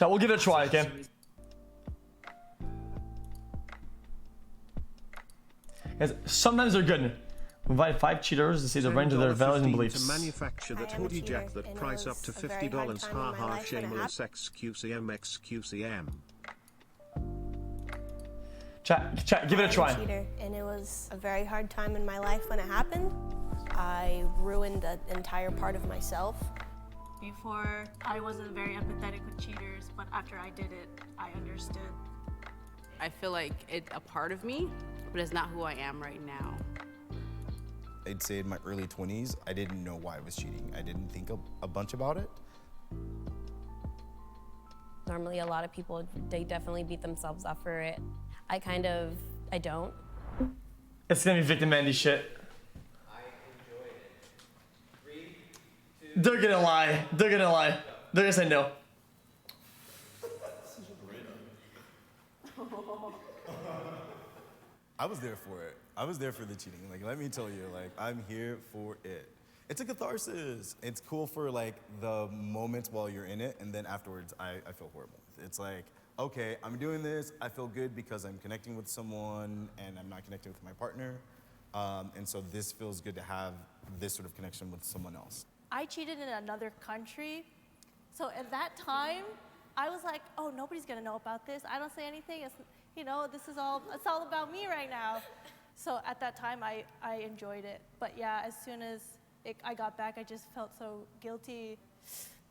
Chat, we'll give it a try, okay? Guys, sometimes they're good. We invite 5 cheaters to see the range of their values and beliefs. To manufacture that hoodie jack that price up to $50. Haha, shameless xQcM. Chat, give it a try. Cheater, and it was a very hard time in my life when it happened. I ruined an entire part of myself. Before, I wasn't very empathetic with cheaters, but after I did it, I understood. I feel like it's a part of me, but it's not who I am right now. I'd say in my early 20s, I didn't know why I was cheating. I didn't think a bunch about it. Normally, a lot of people, they definitely beat themselves up for it. I don't. It's gonna be victim Andy shit. I enjoyed it. 3, 2. They're gonna lie. They're gonna say no. I was there for it. I was there for the cheating. Like, let me tell you, like, I'm here for it. It's a catharsis. It's cool for like the moments while you're in it, and then afterwards, I feel horrible. It's like, okay, I'm doing this. I feel good because I'm connecting with someone, and I'm not connecting with my partner. And so this feels good to have this sort of connection with someone else. I cheated in another country, so at that time, I was like, oh, nobody's gonna know about this. I don't say anything. It's, you know, it's all about me right now. So at that time, I enjoyed it. But yeah, as soon as I got back, I just felt so guilty.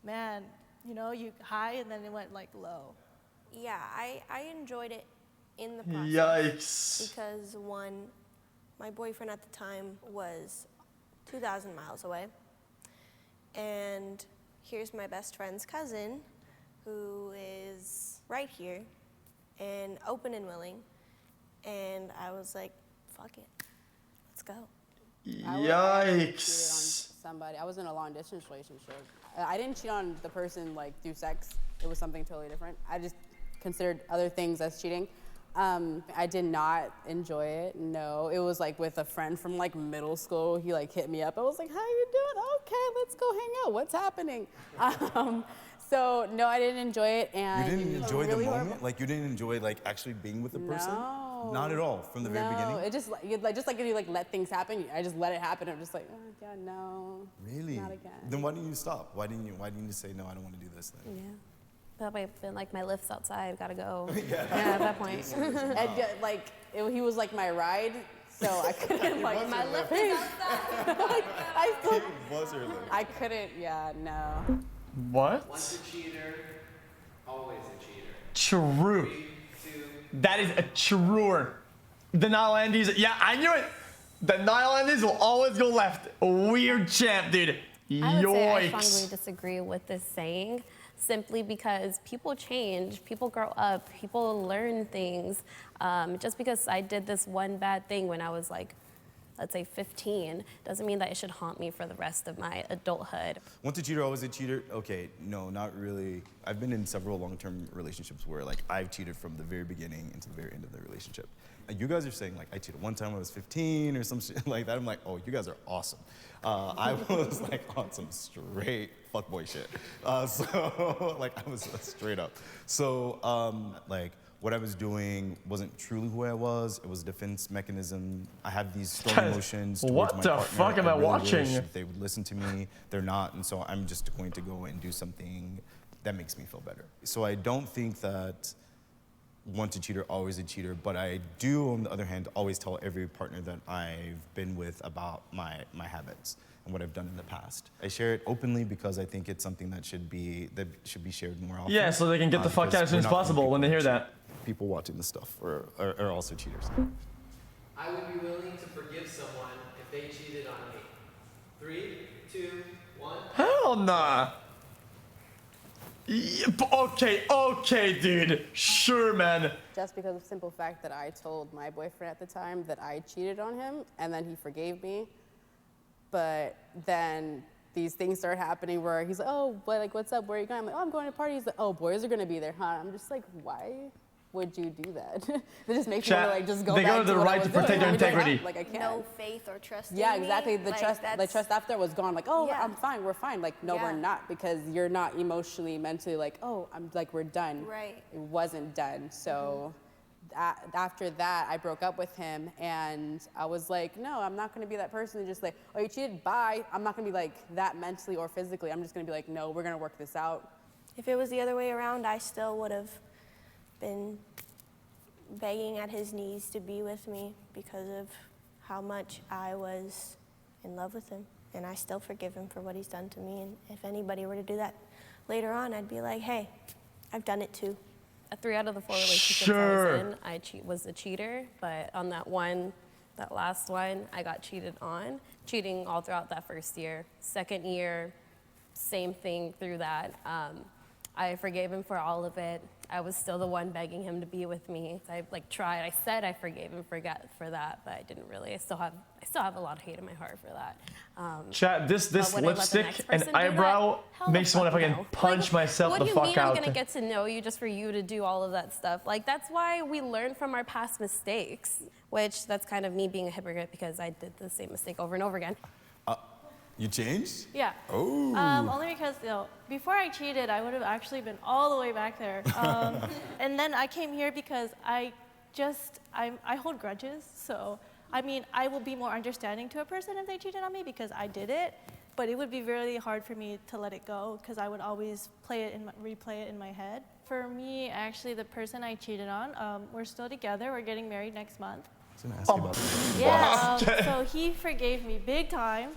Man, you know, you high and then it went like low. Yeah, I enjoyed it in the process. Yikes. Because one, my boyfriend at the time was 2,000 miles away. And here's my best friend's cousin, who is right here and open and willing. And I was like, fuck it, let's go. Yikes. Somebody. I was in a long distance relationship. I didn't cheat on the person like through sex. It was something totally different. I just considered other things as cheating. I did not enjoy it. No, it was like with a friend from like middle school. He like hit me up. I was like, "How you doing? Okay, let's go hang out. What's happening?" So no, I didn't enjoy it. And You didn't enjoy really the moment? horrible. Like you didn't enjoy like actually being with the person? No. Not at all from the very beginning? It just like if you like let things happen, I just let it happen. I'm just like, oh yeah, no. Really? Not again. Then why didn't you stop? Why didn't you say, no, I don't want to do this then? Yeah. That might have been like my lift's outside, gotta go. Yeah, at that point. And he was like my ride, so I couldn't like My lift is outside. I couldn't, yeah, no. What? Once a cheater, always a cheater. True. 3, 2. That is a truer. The Nile Andes, yeah, I knew it. The Nile Andes will always go left. Weird champ, dude. I would say I Yoicks. strongly disagree with this saying, simply because people change, people grow up, people learn things. Just because I did this one bad thing when I was like, let's say 15, doesn't mean that it should haunt me for the rest of my adulthood. Once a cheater, always a cheater? Okay, no, not really. I've been in several long-term relationships where like I've cheated from the very beginning into the very end of the relationship. And you guys are saying like I cheated one time when I was 15 or some shit like that. I'm like, oh, you guys are awesome. I was like on some straight fuckboy shit. So like I was straight up. So like what I was doing wasn't truly who I was. It was a defense mechanism. I have these strong emotions towards What my the partner. fuck am I really watching? wish that they would listen to me. They're not, and so I'm just going to go and do something that makes me feel better. So I don't think that once a cheater, always a cheater, but I do, on the other hand, always tell every partner that I've been with about my habits and what I've done in the past. I share it openly because I think it's something that should be shared more often. Yeah, so they can get the fuck out as soon as possible when they hear that. People watching this stuff are also cheaters. I would be willing to forgive someone if they cheated on me. 3, 2, 1. Hell nah. Yeah, okay, dude. Sure, man. Just because of the simple fact that I told my boyfriend at the time that I cheated on him, and then he forgave me. But then these things start happening where he's like, oh, what's up? Where are you going? I'm like, oh, I'm going to a party. He's like, oh, boys are going to be there, huh? I'm just like, why? would you do that? It just makes me Chat, want to like just go they back go to the what I right to was doing. protect their I'm just integrity. like I can't. No faith or trust Yeah, in me. exactly. The Like, trust, like that's- trust after was gone. Like, oh, Yeah. I'm fine. We're fine. Like, no, we're Yeah. not, because you're not emotionally, mentally like, oh, I'm like, we're done. Right. It wasn't done. So after that, I broke up with him, and I was like, no, I'm not going to be that person who just like, oh, you cheated, bye. I'm not going to be like that mentally or physically. I'm just going to be like, no, we're going to work this out. If it was the other way around, I still would have been begging at his knees to be with me because of how much I was in love with him. And I still forgive him for what he's done to me. And if anybody were to do that later on, I'd be like, hey, I've done it too. 3 out of the 4 relationships Sure. I was in, I was a cheater. But on that last one, I got cheated on. Cheating all throughout that first year. Second year, same thing through that. I forgave him for all of it. I was still the one begging him to be with me. I tried. I said I forgave him for that, but I didn't really. I still have a lot of hate in my heart for that. Chat, this would I let the lipstick next and person do that? eyebrow Hell the makes me want to fuck fucking no. punch myself what the do you fuck mean out. I'm gonna get to know you just for you to do all of that stuff? Like, that's why we learn from our past mistakes, which that's kind of me being a hypocrite because I did the same mistake over and over again. You changed? Yeah. Oh. Only because, before I cheated, I would have actually been all the way back there. And then I came here because I hold grudges. So, I mean, I will be more understanding to a person if they cheated on me because I did it. But it would be really hard for me to let it go because I would always replay it in my head. For me, actually, the person I cheated on, we're still together. We're getting married next month. I was gonna ask you about that. Yeah, so he forgave me big time,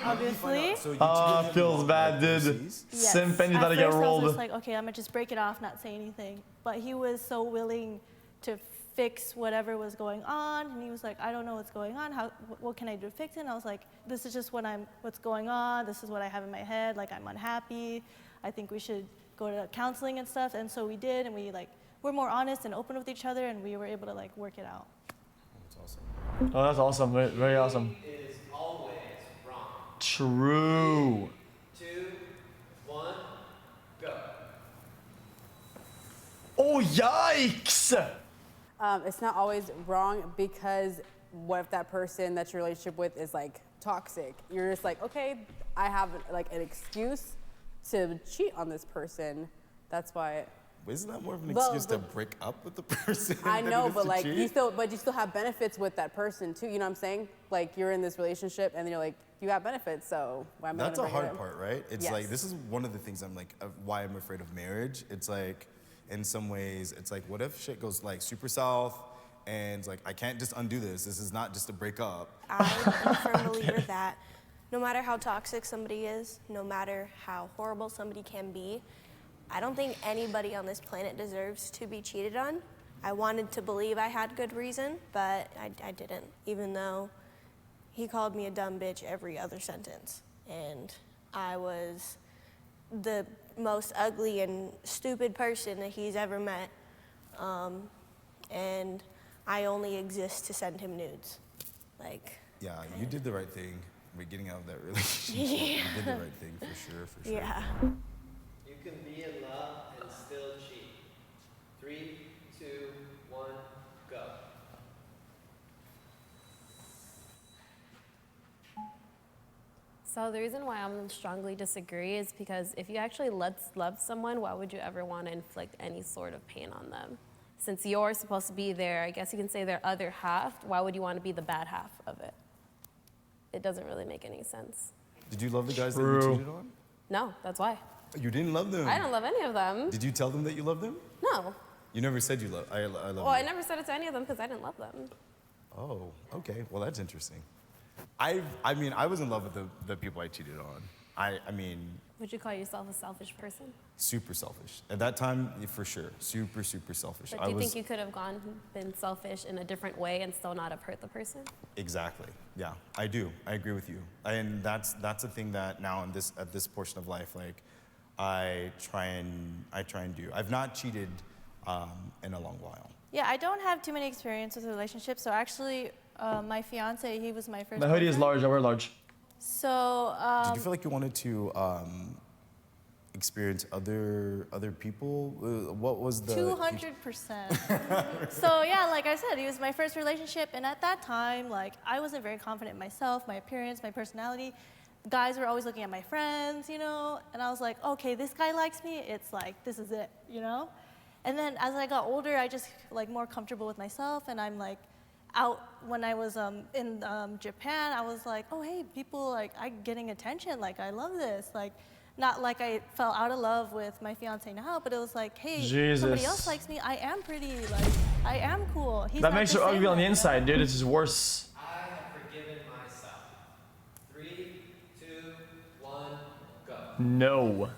obviously. So you Feels bad, dude. Yes. Simp and you At gotta get first I rolled. was just like, okay, I'm gonna just break it off, not say anything. But he was so willing to fix whatever was going on, and he was like, I don't know what's going on. What can I do to fix it? And I was like, this is just what's going on. This is what I have in my head. Like, I'm unhappy. I think we should go to counseling and stuff. And so we did, and we're more honest and open with each other, and we were able to work it out. That's awesome. Oh, that's awesome. Very, very awesome. Is always wrong. True. 2, 1, go. Oh, yikes! It's not always wrong because what if that person that your relationship with is toxic? You're just like, okay, I have an excuse to cheat on this person. That's why. Isn't that more of an Well, excuse to break up with the person? I than know, it is but to cheat? you still have benefits with that person too. You know what I'm saying? Like, you're in this relationship and then you're like, you have benefits, so why am I That's a gonna bring it hard up? part, right? It's Yes. this is one of the things I'm why I'm afraid of marriage. It's in some ways, it's what if shit goes super south and I can't just undo this. This is not just a breakup. I'm a firm believer that no matter how toxic somebody is, no matter how horrible somebody can be, I don't think anybody on this planet deserves to be cheated on. I wanted to believe I had good reason, but I didn't, even though he called me a dumb bitch every other sentence. And I was the most ugly and stupid person that he's ever met. And I only exist to send him nudes. Yeah, you did the right thing. We're getting out of that relationship. You did the right thing for sure. Yeah. You can be in love and still cheat. 3, 2, 1, go. So the reason why I'm strongly disagree is because if you actually love someone, why would you ever want to inflict any sort of pain on them? Since you're supposed to be there, I guess you can say their other half, why would you want to be the bad half of it? It doesn't really make any sense. Did you love the guys that True. you cheated on? No, that's why. You didn't love them. I don't love any of them. Did you tell them that you loved them? No. You never said you love. I love Well, you. I never said it to any of them because I didn't love them. Oh, okay. Well, that's interesting. I mean, I was in love with the people I cheated on. I mean, Would you call yourself a selfish person? super selfish. At that time, for sure. Super selfish. But do you think you could have been selfish in a different way and still not have hurt the person? Exactly. Yeah, I do. I agree with you. And that's a thing that now at this portion of life, I try and do. I've not cheated in a long while. Yeah, I don't have too many experience with relationships. So actually, my fiance, he was my first. My hoodie is boyfriend. large. I wear large. So Did you feel like you wanted to experience other people? What was the 200%. So yeah, like I said, it was my first relationship, and at that time, like I wasn't very confident in myself, my appearance, my personality. Guys were always looking at my friends, you know, and I was like, okay, this guy likes me. It's like, this is it, you know? And then as I got older, I just like more comfortable with myself, and I'm like out when I was in Japan, I was like, oh, hey, people like, I'm getting attention. Like, I love this. Like, not like I fell out of love with my fiance now, but it was like, hey, somebody else likes me. I am pretty. Like, I am cool. He's That not makes the you same ugly on the way, inside, dude. This is worse. I have forgiven myself. 3, 2, 1, go. No.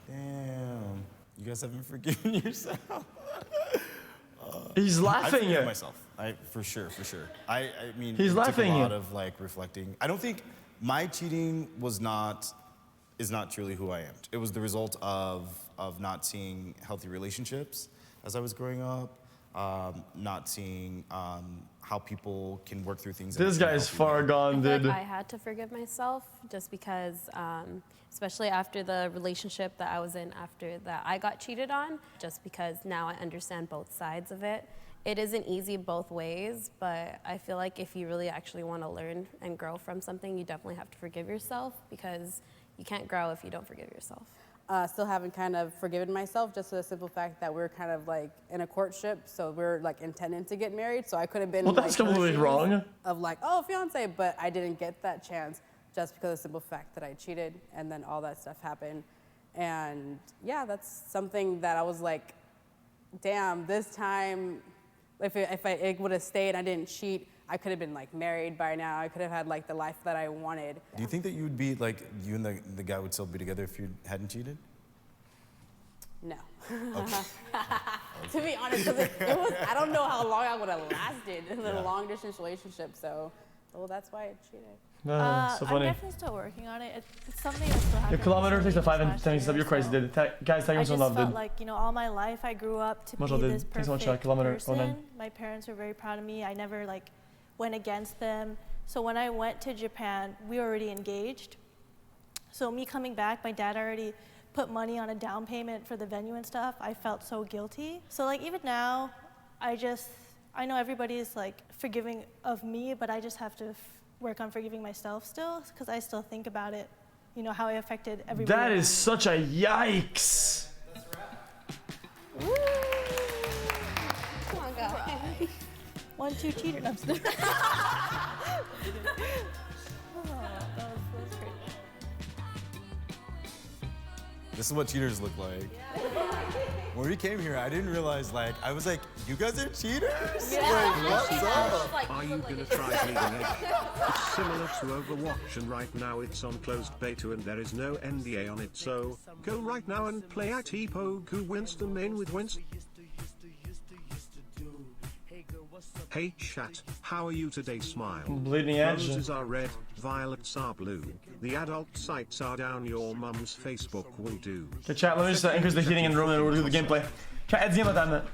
Damn. You guys haven't forgiven yourself. He's I laughing. forgive myself. For sure. I mean, He's it laughing. took a lot of like reflecting. I don't think my cheating is not truly who I am. It was the result of not seeing healthy relationships as I was growing up, not seeing how people can work through things. This guy is far gone, I dude. feel like I had to forgive myself just because, especially after the relationship that I was in after that I got cheated on, just because now I understand both sides of it. It isn't easy both ways, but I feel like if you really actually want to learn and grow from something, you definitely have to forgive yourself, because you can't grow if you don't forgive yourself. Still haven't kind of forgiven myself, just for the simple fact that we're kind of like in a courtship, so we're like intending to get married. So I could have been Well, that's like, completely wrong. Of like, oh, fiance, but I didn't get that chance just because of the simple fact that I cheated, and then all that stuff happened. And yeah, that's something that I was like, damn, this time, if it would have stayed and I didn't cheat, I could have been like married by now. I could have had like the life that I wanted. Do you think that you would be like, you and the guy would still be together if you hadn't cheated? No. To be honest, because it was, I don't know how long I would have lasted in a long distance relationship. So, well, that's why I cheated. So I'm funny. definitely still working on it. It's something that's still happening. Your kilometer takes a 5 and 10 year, step. You're crazy, dude. Guys, thank I you so just much, felt dude. like, you know, all my life I grew up to Much be love, this dude. Thanks so much, perfect kilometer. Oh, person. man. My parents were very proud of me. I never like went against them. So when I went to Japan, we were already engaged. So me coming back, my dad already put money on a down payment for the venue and stuff. I felt so guilty. So like even now, I know everybody's like forgiving of me, but I just have to work on forgiving myself still, because I still think about it, you know, how it affected everybody. That is such a yikes. Come on, guys. 1, 2 cheater. No, I'm just- This is what cheaters look like. When we came here, I didn't realize, like, I was like, you guys are cheaters? Yeah. Like, what's up? Are you gonna try bleeding edge? It's similar to Overwatch, and right now it's on closed beta and there is no NDA on it, so go right now and play at xQcOW Winston main with Winston. Hey chat, how are you today? Smile. Bleeding edge. Roses are red, violets are blue. The adult sites are down. Your mum's Facebook will do. Okay, chat, let me just increase the heating in the room and we'll do the gameplay. Chat, Ed's game at that minute.